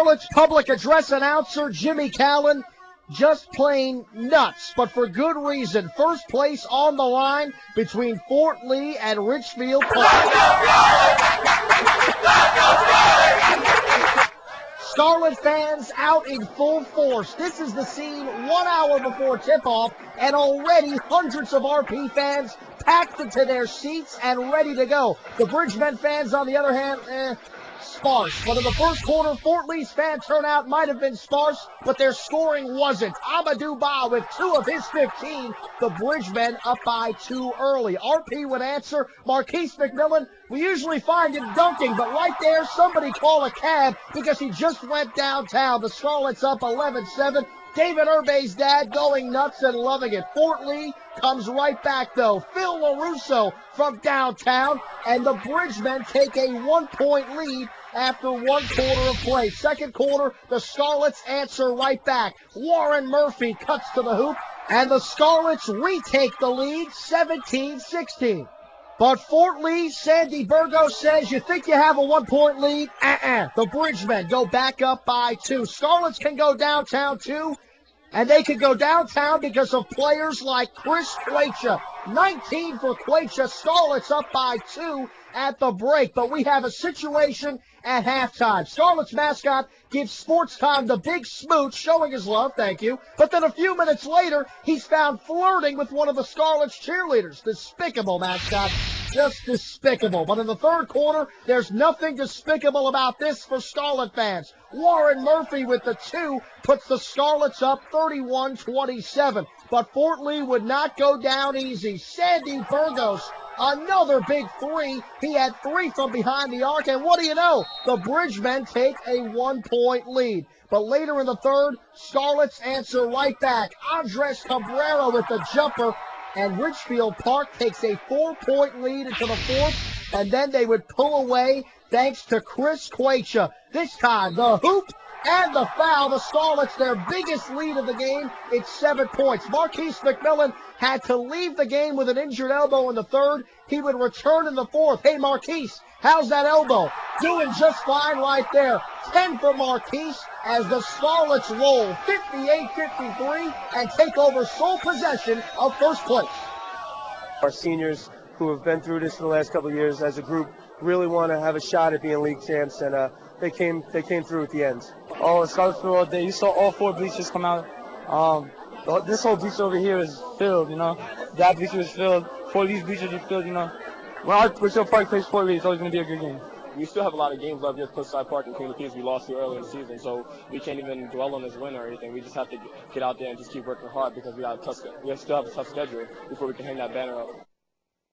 Charlotte's public address announcer, Jimmy Callan, just plain nuts, but for good reason. First place on the line between Fort Lee and Ridgefield. Scarlet fans out in full force. This is the scene 1 hour before tip-off, and already hundreds of RP fans packed into their seats and ready to go. The Bridgemen fans, on the other hand, sparse. But in the first quarter, Fort Lee's fan turnout might have been sparse, but their scoring wasn't. Amadou Ba with 2 of his 15. The Bridgemen up by 2 early. RP would answer. Marquise McMillan, we usually find him dunking, but right there, somebody call a cab because he just went downtown. The Scarlets up 11-7. David Urbe's dad going nuts and loving it. Fort Lee comes right back, though. Phil LaRusso from downtown, and the Bridgemen take a 1-point lead after 1 quarter of play. Second quarter, the Scarlets answer right back. Warren Murphy cuts to the hoop, and the Scarlets retake the lead 17-16. But Fort Lee, Sandy Burgos says, you think you have a 1-point lead? The Bridgemen go back up by 2. Scarlets can go downtown, too. And they could go downtown because of players like Chris Quacha. 19 for Quacha. Scarlets up by 2 at the break. But we have a situation at halftime. Scarlet's mascot gives Sports Time the big smooch, showing his love, thank you. But then a few minutes later, he's found flirting with one of the Scarlet's cheerleaders. Despicable mascot. Just despicable. But in the third quarter, there's nothing despicable about this for Scarlet fans. Warren Murphy with the 2 puts the Scarlets up 31-27. But Fort Lee would not go down easy. Sandy Burgos, another big 3. He had 3 from behind the arc, and what do you know? The Bridgemen take a 1-point lead. But later in the third, Scarlets answer right back. Andres Cabrera with the jumper, and Ridgefield Park takes a 4-point lead into the fourth, and then they would pull away thanks to Chris Quacha. This time, the hoop and the foul. The Scarlets, their biggest lead of the game, it's 7 points. Marquise McMillan had to leave the game with an injured elbow in the third. He would return in the fourth. Hey, Marquise, how's that elbow? Doing just fine right there. 10 for Marquise as the Scarlets roll 58-53 and take over sole possession of first place. Our seniors who have been through this for the last couple of years as a group really want to have a shot at being league champs, and they came through at the end. Oh, Scarlets all day. You saw all 4 bleachers come out. This whole bleacher over here is filled, you know. That bleacher is filled. 4 of these bleachers are filled, you know. When our Ridgefield Park plays Fort Lee, it's always going to be a good game. We still have a lot of games left here at Cliffside Park and King of Keys. We lost to early in the season, so we can't even dwell on this win or anything. We just have to get out there and just keep working hard because we still have a tough schedule before we can hang that banner up.